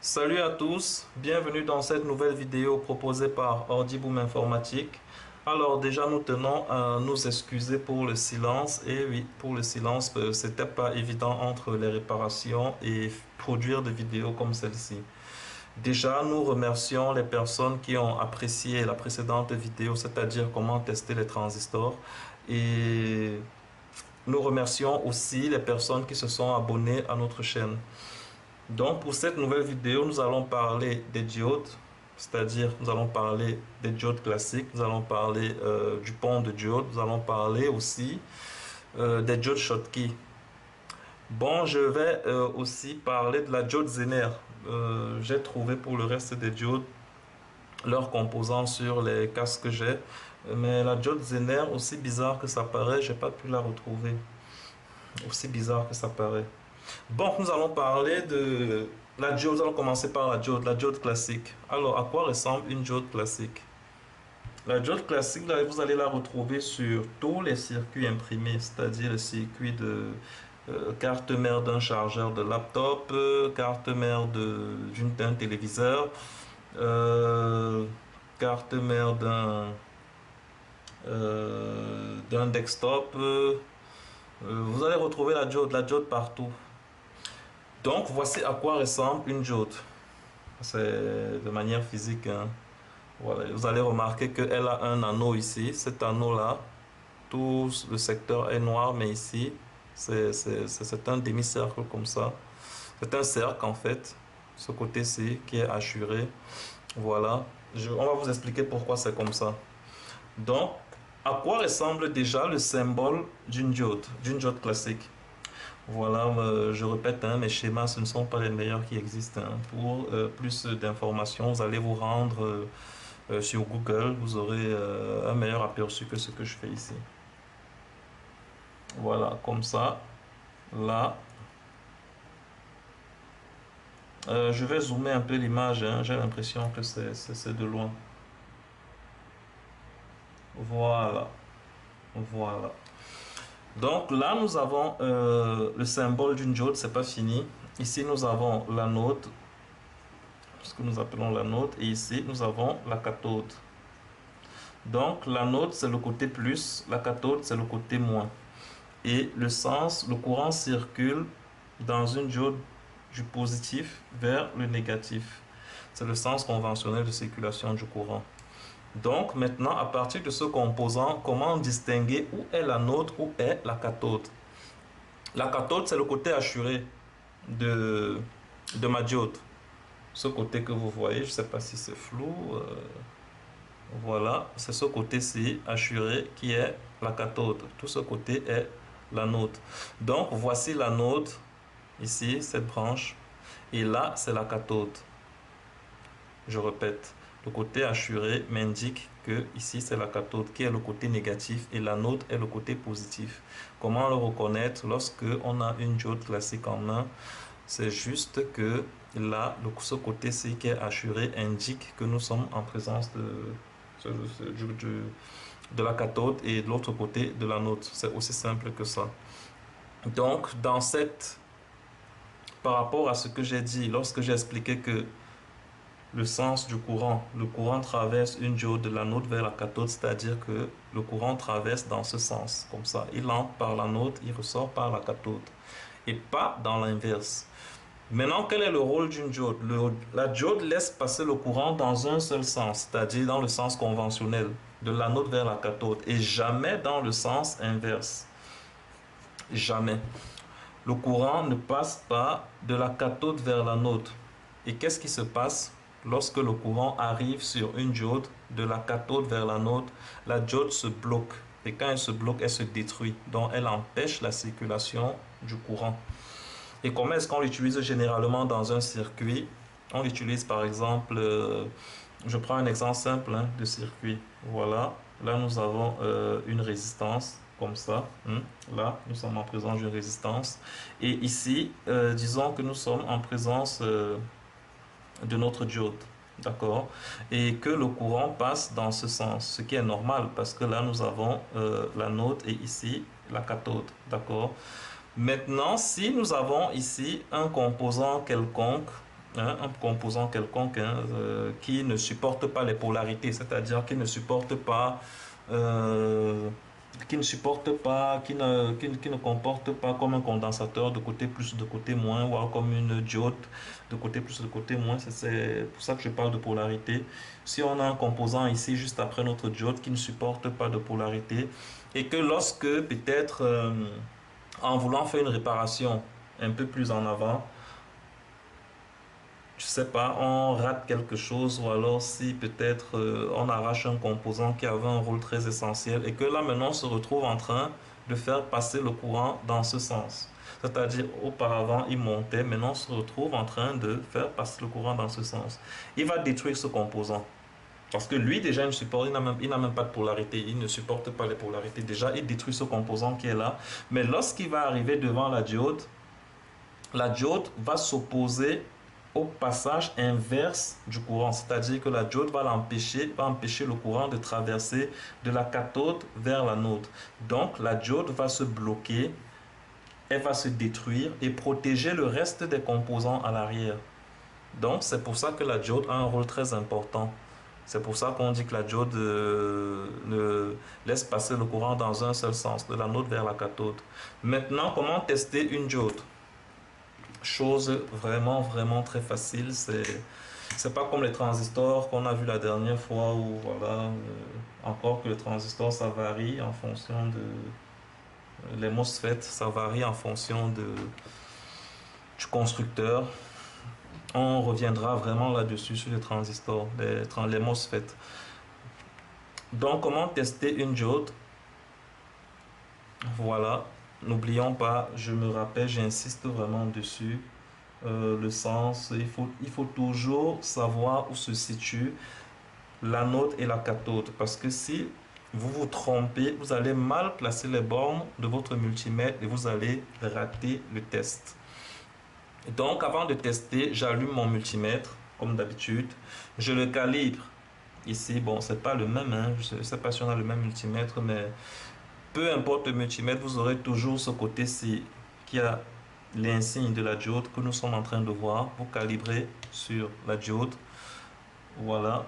Salut à tous, bienvenue dans cette nouvelle vidéo proposée par Ordiboom Informatique. Alors déjà nous tenons à nous excuser pour le silence et oui pour le silence, c'était pas évident entre les réparations et produire des vidéos comme celle-ci. Déjà nous remercions les personnes qui ont apprécié la précédente vidéo, c'est-à-dire comment tester les transistors, et nous remercions aussi les personnes qui se sont abonnées à notre chaîne. Donc pour cette nouvelle vidéo, nous allons parler des diodes, c'est-à-dire nous allons parler des diodes classiques, nous allons parler du pont de diode, nous allons parler aussi des diodes Schottky. Bon, je vais aussi parler de la diode Zener. J'ai trouvé pour le reste des diodes leurs composants sur les casques que j'ai, mais la diode Zener, aussi bizarre que ça paraît, j'ai pas pu la retrouver. Aussi bizarre que ça paraît. Bon, nous allons parler de la diode. Nous allons commencer par la diode classique. Alors, à quoi ressemble une diode classique? La diode classique, là, vous allez la retrouver sur tous les circuits imprimés, c'est-à-dire le circuit de carte mère d'un chargeur de laptop, carte mère d'un téléviseur, euh, carte mère d'un desktop. Vous allez retrouver la diode partout. Donc, voici à quoi ressemble une diode. C'est de manière physique, hein. Voilà. Vous allez remarquer qu'elle a un anneau ici. Cet anneau-là, tout le secteur est noir, mais ici, c'est un demi-cercle comme ça. C'est un cercle, en fait, ce côté-ci, qui est hachuré. Voilà. On va vous expliquer pourquoi c'est comme ça. Donc, à quoi ressemble déjà le symbole d'une diode classique? Voilà, je répète, hein, mes schémas, ce ne sont pas les meilleurs qui existent, hein. Pour plus d'informations, vous allez vous rendre sur Google, vous aurez un meilleur aperçu que ce que je fais ici. Voilà, comme ça, là. Je vais zoomer un peu l'image, hein, j'ai l'impression que c'est de loin. Voilà, voilà. Donc là, nous avons le symbole d'une diode, c'est pas fini. Ici, nous avons l'anode, ce que nous appelons l'anode, et ici, nous avons la cathode. Donc, l'anode, c'est le côté plus, la cathode, c'est le côté moins. Et le courant circule dans une diode du positif vers le négatif. C'est le sens conventionnel de circulation du courant. Donc, maintenant, à partir de ce composant, comment distinguer où est l'anode, où est la cathode? La cathode, c'est le côté hachuré de ma diode. Ce côté que vous voyez, je ne sais pas si c'est flou. Voilà, c'est ce côté-ci, hachuré, qui est la cathode. Tout ce côté est l'anode. Donc, voici l'anode, ici, cette branche. Et là, c'est la cathode. Je répète, le côté hachuré m'indique que ici, c'est la cathode qui est le côté négatif et l'anode est le côté positif. Comment le reconnaître lorsque on a une diode classique en main? C'est juste que là, ce côté-ci qui est hachuré indique que nous sommes en présence de la cathode et de l'autre côté de l'anode. C'est aussi simple que ça. Donc, par rapport à ce que j'ai dit, lorsque j'ai expliqué que le sens du courant, le courant traverse une diode de l'anode vers la cathode, c'est-à-dire que le courant traverse dans ce sens, comme ça. Il entre par l'anode, il ressort par la cathode, et pas dans l'inverse. Maintenant, quel est le rôle d'une diode? La diode laisse passer le courant dans un seul sens, c'est-à-dire dans le sens conventionnel, de l'anode vers la cathode, et jamais dans le sens inverse. Jamais. Le courant ne passe pas de la cathode vers l'anode. Et qu'est-ce qui se passe lorsque le courant arrive sur une diode de la cathode vers l'anode? La diode se bloque. Et quand elle se bloque, elle se détruit. Donc, elle empêche la circulation du courant. Et comment est-ce qu'on l'utilise généralement dans un circuit? On l'utilise par exemple, je prends un exemple simple, hein, de circuit. Voilà, là nous avons une résistance comme ça. Là, nous sommes en présence d'une résistance. Et ici, disons que nous sommes en présence de notre diode. D'accord? Et que le courant passe dans ce sens, ce qui est normal parce que là nous avons l'anode et ici la cathode. D'accord? Maintenant, si nous avons ici un composant quelconque, hein, un composant quelconque, hein, qui ne supporte pas les polarités, c'est-à-dire qui ne supporte pas, euh, qui ne comporte pas comme un condensateur de côté plus, de côté moins, ou alors comme une diode de côté plus, de côté moins. C'est pour ça que je parle de polarité. Si on a un composant ici, juste après notre diode, qui ne supporte pas de polarité, et que lorsque peut-être, en voulant faire une réparation un peu plus en avant, je sais pas, on rate quelque chose, ou alors si peut-être on arrache un composant qui avait un rôle très essentiel et que là maintenant on se retrouve en train de faire passer le courant dans ce sens. C'est-à-dire auparavant il montait, maintenant on se retrouve en train de faire passer le courant dans ce sens. Il va détruire ce composant. Parce que lui déjà il n'a même pas de polarité, il ne supporte pas les polarités. Déjà il détruit ce composant qui est là. Mais lorsqu'il va arriver devant la diode va s'opposer au passage inverse du courant, c'est-à-dire que la diode va empêcher le courant de traverser de la cathode vers l'anode. Donc la diode va se bloquer, elle va se détruire et protéger le reste des composants à l'arrière. Donc c'est pour ça que la diode a un rôle très important. C'est pour ça qu'on dit que la diode ne laisse passer le courant dans un seul sens, de l'anode vers la cathode. Maintenant, comment tester une diode? Chose vraiment, vraiment très facile. C'est pas comme les transistors qu'on a vu la dernière fois où, voilà, encore que les transistors, ça varie en fonction de... Les MOSFET, ça varie en fonction du constructeur. On reviendra vraiment là-dessus sur les transistors, les MOSFET. Donc, comment tester une diode? Voilà. N'oublions pas, je me rappelle, j'insiste vraiment dessus, le sens. Il faut toujours savoir où se situe l'anode et la cathode. Parce que si vous vous trompez, vous allez mal placer les bornes de votre multimètre et vous allez rater le test. Donc, avant de tester, j'allume mon multimètre, comme d'habitude. Je le calibre. Ici, bon, c'est pas le même, hein. Je ne sais pas si on a le même multimètre, mais peu importe le multimètre, vous aurez toujours ce côté-ci qui a l'insigne de la diode que nous sommes en train de voir. Vous calibrez sur la diode. Voilà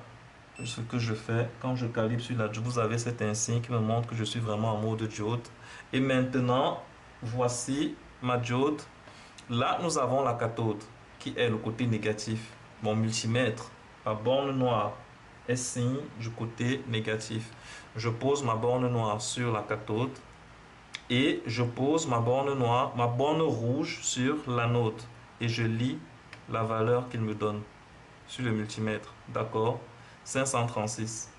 ce que je fais. Quand je calibre sur la diode, vous avez cet insigne qui me montre que je suis vraiment en mode diode. Et maintenant, voici ma diode. Là, nous avons la cathode qui est le côté négatif. Mon multimètre, la borne noire, est signe du côté négatif. Je pose ma borne noire sur la cathode et je pose ma borne noire, ma borne rouge sur l'anode et je lis la valeur qu'il me donne sur le multimètre. D'accord? 536.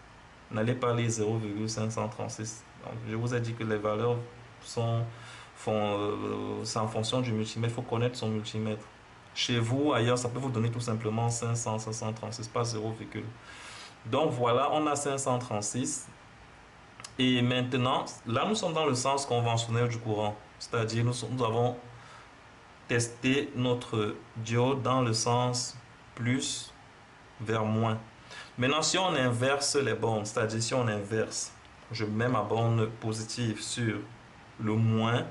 N'allez pas lire 0,536. Je vous ai dit que les valeurs c'est en fonction du multimètre. Il faut connaître son multimètre. Chez vous, ailleurs, ça peut vous donner tout simplement 500, 536, pas 0, donc voilà, on a 536. Et maintenant, là, nous sommes dans le sens conventionnel du courant. C'est-à-dire, nous avons testé notre diode dans le sens plus vers moins. Maintenant, si on inverse les bornes, c'est-à-dire si on inverse, je mets ma borne positive sur le moins,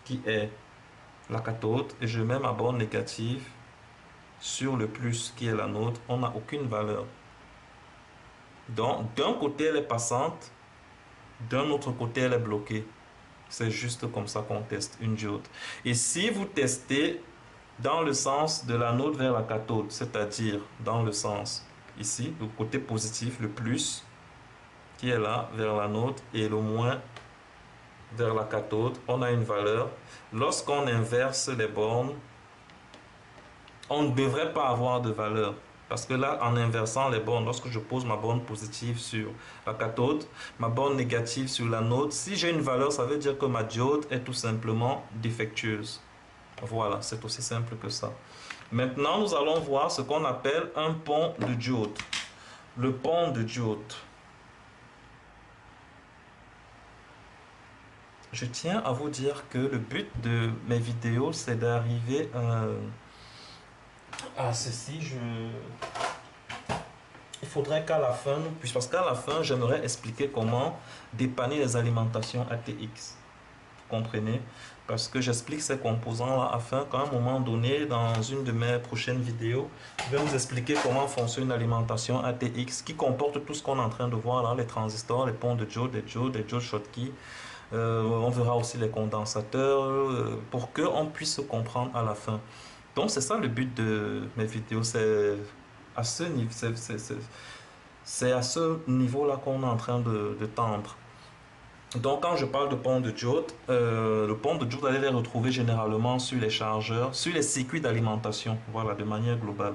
qui est la cathode, et je mets ma borne négative sur le plus, qui est l'anode, on n'a aucune valeur. Donc, d'un côté, elle est passante, d'un autre côté, elle est bloquée. C'est juste comme ça qu'on teste une diode. Et si vous testez dans le sens de l'anode vers la cathode, c'est-à-dire dans le sens ici, le côté positif, le plus, qui est là, vers l'anode, et le moins vers la cathode, on a une valeur. Lorsqu'on inverse les bornes, on ne devrait pas avoir de valeur. Parce que là, en inversant les bornes, lorsque je pose ma borne positive sur la cathode, ma borne négative sur l'anode, si j'ai une valeur, ça veut dire que ma diode est tout simplement défectueuse. Voilà, c'est aussi simple que ça. Maintenant, nous allons voir ce qu'on appelle un pont de diode. Le pont de diode. Je tiens à vous dire que le but de mes vidéos, c'est d'arriver à ceci. Il faudrait qu'à la fin, parce qu'à la fin, j'aimerais expliquer comment dépanner les alimentations ATX. comprenez, parce que j'explique ces composants-là afin qu'à un moment donné, dans une de mes prochaines vidéos, je vais vous expliquer comment fonctionne l'alimentation ATX qui comporte tout ce qu'on est en train de voir là, les transistors, les ponts de diode, les diodes Schottky. On verra aussi les condensateurs pour qu'on puisse se comprendre à la fin. Donc c'est ça le but de mes vidéos, c'est à ce niveau, c'est à ce niveau-là qu'on est en train de tendre. Donc quand je parle de pont de diode, le pont de diode, vous allez les retrouver généralement sur les chargeurs, sur les circuits d'alimentation, voilà, de manière globale.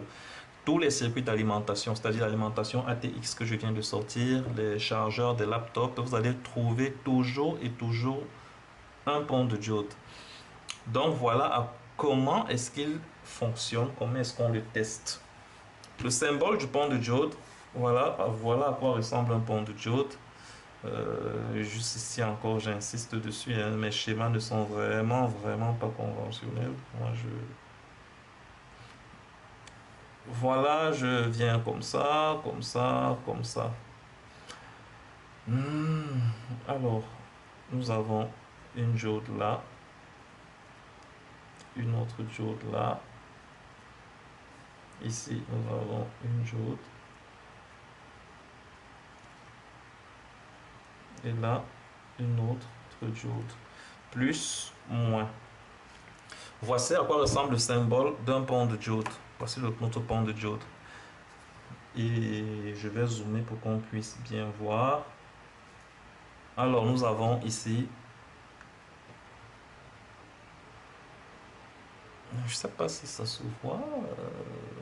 Tous les circuits d'alimentation, c'est-à-dire l'alimentation ATX que je viens de sortir, les chargeurs des laptops, vous allez trouver toujours et toujours un pont de diode. Donc voilà comment est-ce qu'il fonctionne, comment est-ce qu'on le teste. Le symbole du pont de diode, voilà à quoi ressemble un pont de diode. Juste ici encore, j'insiste dessus, hein, mes schémas ne sont vraiment pas conventionnels. Voilà, je viens comme ça, comme ça, comme ça. Alors, nous avons une diode là, une autre diode là. Ici, nous avons une diode. Et là, une autre diode. Plus, moins. Voici à quoi ressemble le symbole d'un pont de diode. Voici notre pont de diode. Et je vais zoomer pour qu'on puisse bien voir. Alors, nous avons ici, je ne sais pas si ça se voit,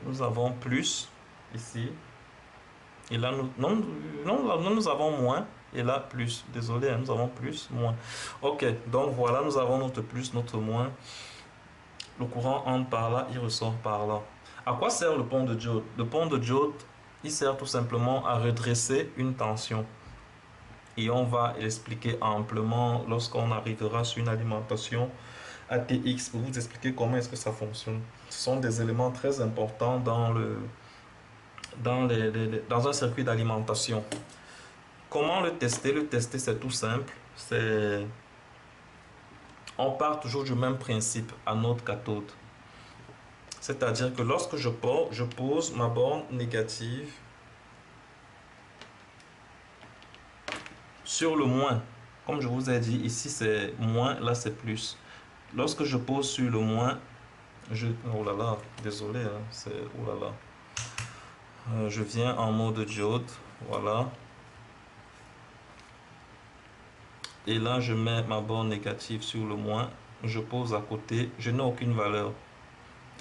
nous avons plus ici. Et là, nous avons moins. Et là, plus. Désolé, hein, nous avons plus, moins. Ok, donc voilà, nous avons notre plus, notre moins. Le courant entre par là, il ressort par là. À quoi sert le pont de diode? Le pont de diode, il sert tout simplement à redresser une tension. Et on va l'expliquer amplement lorsqu'on arrivera sur une alimentation ATX pour vous expliquer comment est-ce que ça fonctionne. Ce sont des éléments très importants dans un circuit d'alimentation. Comment le tester? Le tester, c'est tout simple. On part toujours du même principe à notre cathode. C'est-à-dire que lorsque je pose ma borne négative sur le moins. Comme je vous ai dit, ici c'est moins, là c'est plus. Lorsque je pose sur le moins, oh là là, désolé, hein, c'est oh là là. Je viens en mode diode, voilà. Et là, je mets ma borne négative sur le moins. Je pose à côté, je n'ai aucune valeur.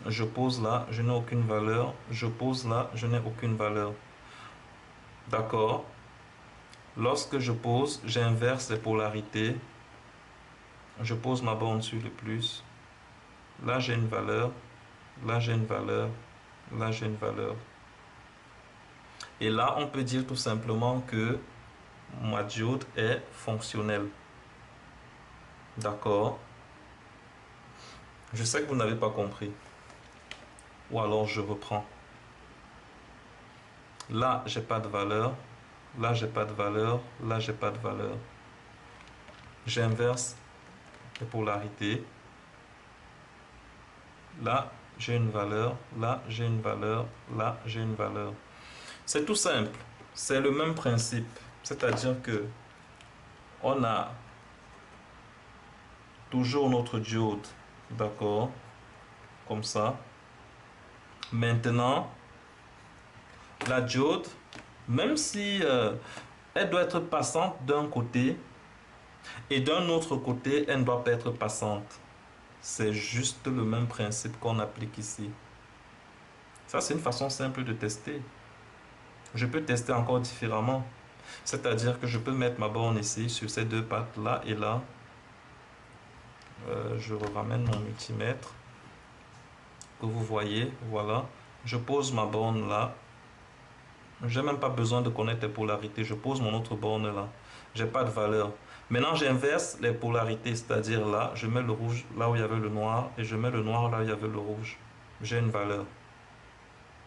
Je pose là, je n'ai aucune valeur. Je pose là, je n'ai aucune valeur. D'accord? Lorsque je pose, j'inverse les polarités. Je pose ma borne sur le plus. Là, j'ai une valeur. Là, j'ai une valeur. Là, j'ai une valeur. Et là, on peut dire tout simplement que ma diode est fonctionnelle. D'accord? Je sais que vous n'avez pas compris. Ou alors je reprends. Là, j'ai pas de valeur. Là, j'ai pas de valeur. Là, j'ai pas de valeur. J'inverse les polarités. Là, j'ai une valeur. Là, j'ai une valeur. Là, j'ai une valeur. C'est tout simple. C'est le même principe. C'est-à-dire que on a toujours notre diode. D'accord? Comme ça. Maintenant, la diode, même si elle doit être passante d'un côté et d'un autre côté, elle ne doit pas être passante. C'est juste le même principe qu'on applique ici. Ça, c'est une façon simple de tester. Je peux tester encore différemment. C'est-à-dire que je peux mettre ma borne ici sur ces deux pattes là et là. Je ramène mon multimètre. Que vous voyez, voilà. Je pose ma borne là. Je n'ai même pas besoin de connaître les polarités. Je pose mon autre borne là. J'ai pas de valeur. Maintenant, j'inverse les polarités, c'est-à-dire là, je mets le rouge là où il y avait le noir et je mets le noir là où il y avait le rouge. J'ai une valeur.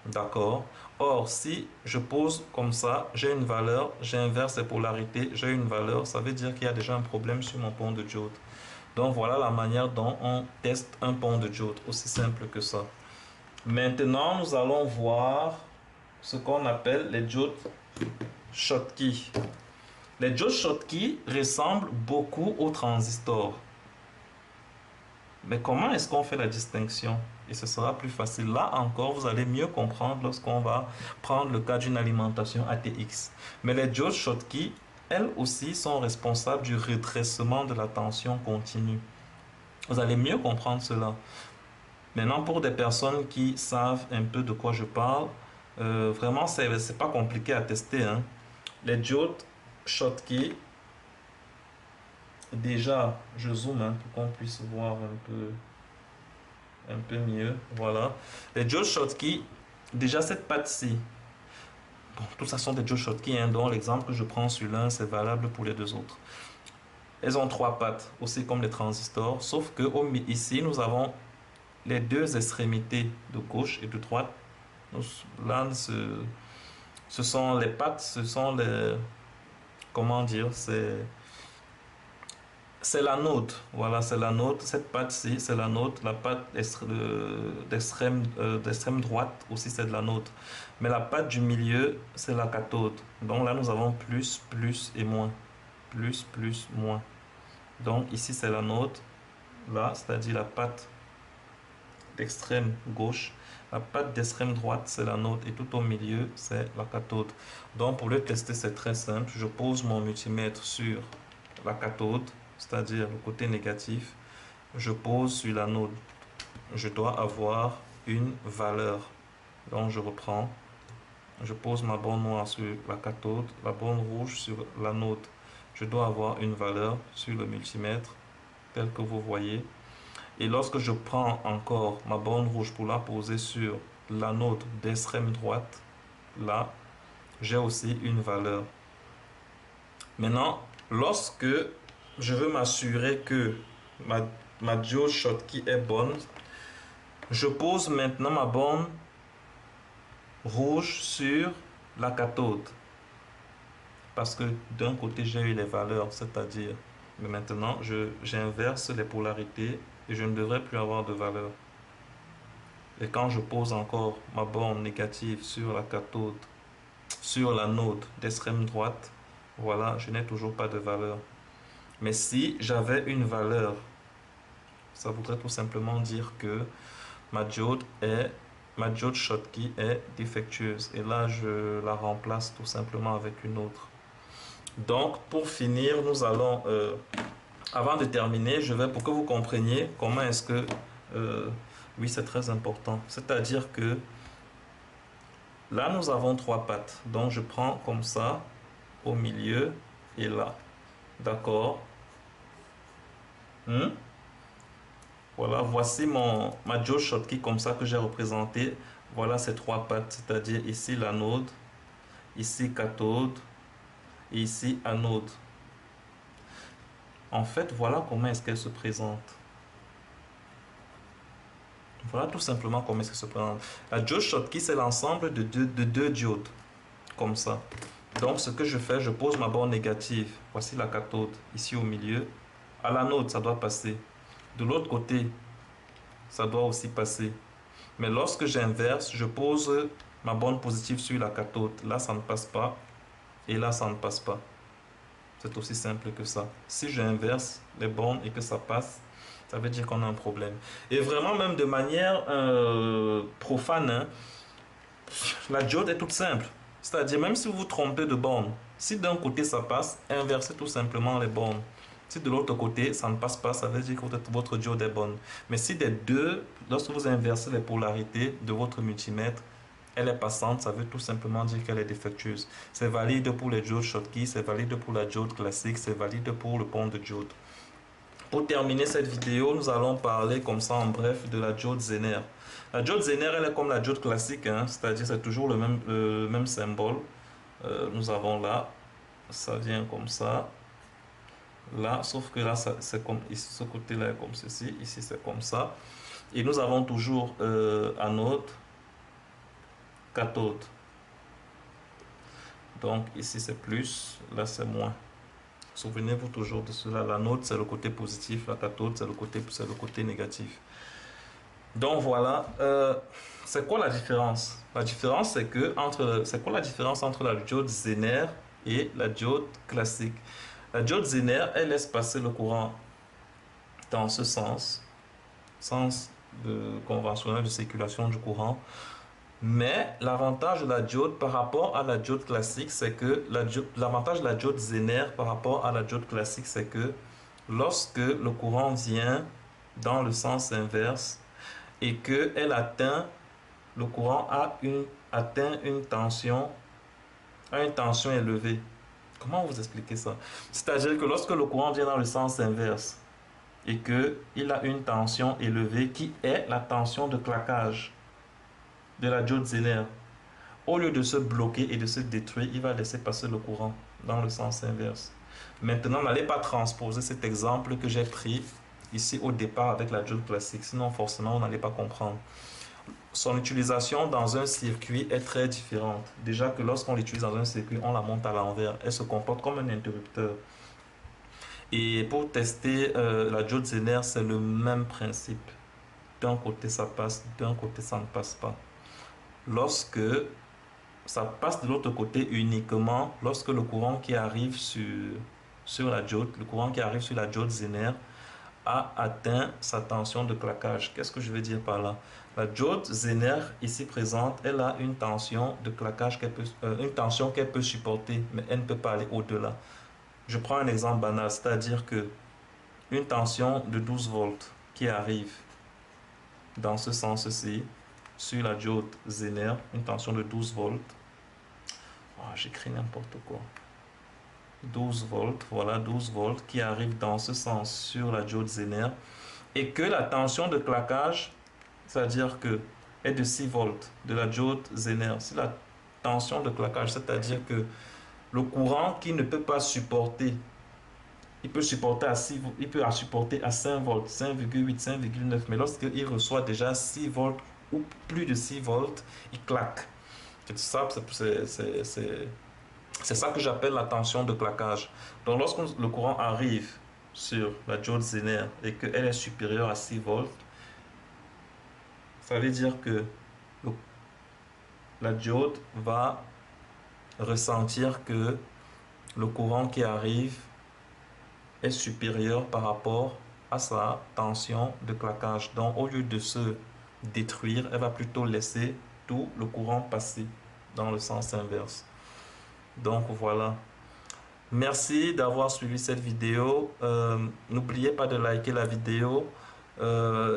D'accord? Or, si je pose comme ça, j'ai une valeur, j'inverse les polarités, j'ai une valeur, ça veut dire qu'il y a déjà un problème sur mon pont de diode. Donc voilà la manière dont on teste un pont de diode, aussi simple que ça. Maintenant, nous allons voir ce qu'on appelle les diodes Schottky. Les diodes Schottky ressemblent beaucoup aux transistors. Mais comment est-ce qu'on fait la distinction? Et ce sera plus facile. Là encore, vous allez mieux comprendre lorsqu'on va prendre le cas d'une alimentation ATX. Mais les diodes Schottky, elles aussi, sont responsables du redressement de la tension continue. Vous allez mieux comprendre cela. Maintenant, pour des personnes qui savent un peu de quoi je parle, vraiment, c'est pas compliqué à tester, hein. Les diodes Schottky, déjà, je zoome hein, pour qu'on puisse voir un peu mieux. Voilà. Les diodes Schottky, déjà cette patte-ci, bon, tout ça sont des diodes Schottky, hein, dont l'exemple que je prends sur l'un, c'est valable pour les deux autres. Elles ont trois pattes, aussi comme les transistors, sauf que ici, nous avons les deux extrémités de gauche et de droite. Là, ce sont les pattes, ce sont les... Comment dire? C'est l'anode. Voilà, c'est l'anode. Cette patte-ci, c'est l'anode. La patte d'extrême droite aussi, c'est de l'anode. Mais la patte du milieu, c'est la cathode. Donc là, nous avons plus, plus et moins. Plus, plus, moins. Donc ici, c'est l'anode. Là, c'est-à-dire la patte d'extrême gauche. La patte d'extrême droite, c'est l'anode. Et tout au milieu, c'est la cathode. Donc pour le tester, c'est très simple. Je pose mon multimètre sur la cathode, c'est-à-dire le côté négatif. Je pose sur l'anode. Je dois avoir une valeur. Donc je reprends. Je pose ma borne noire sur la cathode, la borne rouge sur l'anode. Je dois avoir une valeur sur le multimètre, tel que vous voyez. Et lorsque je prends encore ma borne rouge pour la poser sur l'anode d'extrême droite, là, j'ai aussi une valeur. Maintenant, lorsque je veux m'assurer que ma diode Schottky est bonne, je pose maintenant ma borne rouge sur la cathode. Parce que d'un côté, j'ai eu les valeurs, c'est-à-dire, mais maintenant, j'inverse les polarités et je ne devrais plus avoir de valeur. Et quand je pose encore ma borne négative sur la cathode, sur l'anode d'extrême droite, voilà, je n'ai toujours pas de valeur. Mais si j'avais une valeur, ça voudrait tout simplement dire que ma diode Schottky est défectueuse. Et là, je la remplace tout simplement avec une autre. Donc, pour finir, nous allons, avant de terminer, pour que vous compreniez comment est-ce que, oui, c'est très important. C'est-à-dire que là, nous avons trois pattes. Donc, je prends comme ça, au milieu et là. D'accord? Voilà, voici ma diode Schottky comme ça que j'ai représenté. Voilà ces trois pattes, c'est-à-dire ici l'anode, ici cathode et ici anode. En fait, voilà comment est-ce qu'elle se présente. Voilà tout simplement comment est-ce qu'elle se présente. La diode Schottky, c'est l'ensemble de deux diodes, comme ça. Donc, ce que je fais, je pose ma borne négative. Voici la cathode, ici au milieu. À l'anode, ça doit passer. De l'autre côté, ça doit aussi passer. Mais lorsque j'inverse, je pose ma borne positive sur la cathode. Là, ça ne passe pas. Et là, ça ne passe pas. C'est aussi simple que ça. Si j'inverse les bornes et que ça passe, ça veut dire qu'on a un problème. Et vraiment, même de manière profane, hein, la diode est toute simple. C'est-à-dire, même si vous vous trompez de borne, si d'un côté ça passe, inversez tout simplement les bornes. Si de l'autre côté, ça ne passe pas, ça veut dire que votre diode est bonne. Mais si des deux, lorsque vous inversez les polarités de votre multimètre, elle est passante, ça veut tout simplement dire qu'elle est défectueuse. C'est valide pour les diodes Schottky, c'est valide pour la diode classique, c'est valide pour le pont de diode. Pour terminer cette vidéo, nous allons parler comme ça en bref de la diode Zener. La diode Zener, elle est comme la diode classique, hein, c'est-à-dire c'est toujours le même symbole. Nous avons là, ça vient comme ça. Là, sauf que là, c'est comme ici, ce côté-là est comme ceci, ici c'est comme ça. Et nous avons toujours anode, cathode. Donc ici c'est plus, là c'est moins. Souvenez-vous toujours de cela. L'anode, c'est le côté positif. La cathode, c'est le côté négatif. Donc voilà, c'est quoi la différence? La différence, c'est que c'est quoi la différence entre la diode Zener et la diode classique? La diode Zener, elle laisse passer le courant dans ce sens conventionnel de circulation du courant. Mais l'avantage de la diode par rapport à la diode classique, c'est que l'avantage de la diode Zener par rapport à la diode classique, c'est que lorsque le courant vient dans le sens inverse et que le courant atteint une tension élevée. Comment vous expliquer ça? C'est-à-dire que lorsque le courant vient dans le sens inverse et qu'il a une tension élevée qui est la tension de claquage de la diode Zener, au lieu de se bloquer et de se détruire, il va laisser passer le courant dans le sens inverse. Maintenant, n'allez pas transposer cet exemple que j'ai pris ici au départ avec la diode classique, sinon forcément, on n'allait pas comprendre. Son utilisation dans un circuit est très différente. Déjà que lorsqu'on l'utilise dans un circuit, on la monte à l'envers. Elle se comporte comme un interrupteur. Et pour tester la diode Zener, c'est le même principe. D'un côté, ça passe, d'un côté, ça ne passe pas. Lorsque ça passe de l'autre côté uniquement lorsque le courant qui arrive sur la diode, Zener a atteint sa tension de claquage. Qu'est-ce que je veux dire par là? La diode Zener ici présente, elle a une tension de claquage qu'elle peut supporter, mais elle ne peut pas aller au-delà. Je prends un exemple banal, c'est-à-dire que une tension de 12 volts qui arrive dans ce sens-ci sur la diode Zener, une tension de 12 volts. Oh, j'écris n'importe quoi. 12 volts, voilà 12 volts qui arrive dans ce sens sur la diode Zener et que la tension de claquage, c'est-à-dire que est de 6 volts de la diode Zener. Si la tension de claquage, c'est-à-dire que le courant qui ne peut pas supporter, il peut supporter à 6, il peut supporter à 5 volts, 5,8, 5,9, mais lorsqu'il reçoit déjà 6 volts ou plus de 6 volts, il claque. C'est ça, c'est ça que j'appelle la tension de claquage. Donc lorsque le courant arrive sur la diode Zener et qu'elle est supérieure à 6 volts, ça veut dire que la diode va ressentir que le courant qui arrive est supérieur par rapport à sa tension de claquage. Donc au lieu de se détruire, elle va plutôt laisser tout le courant passer dans le sens inverse. Donc voilà. Merci d'avoir suivi cette vidéo. N'oubliez pas de liker la vidéo.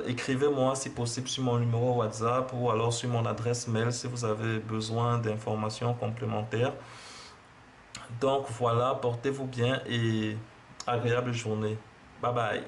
Écrivez-moi si possible sur mon numéro WhatsApp ou alors sur mon adresse mail si vous avez besoin d'informations complémentaires. Donc voilà, portez-vous bien et agréable journée. Bye bye.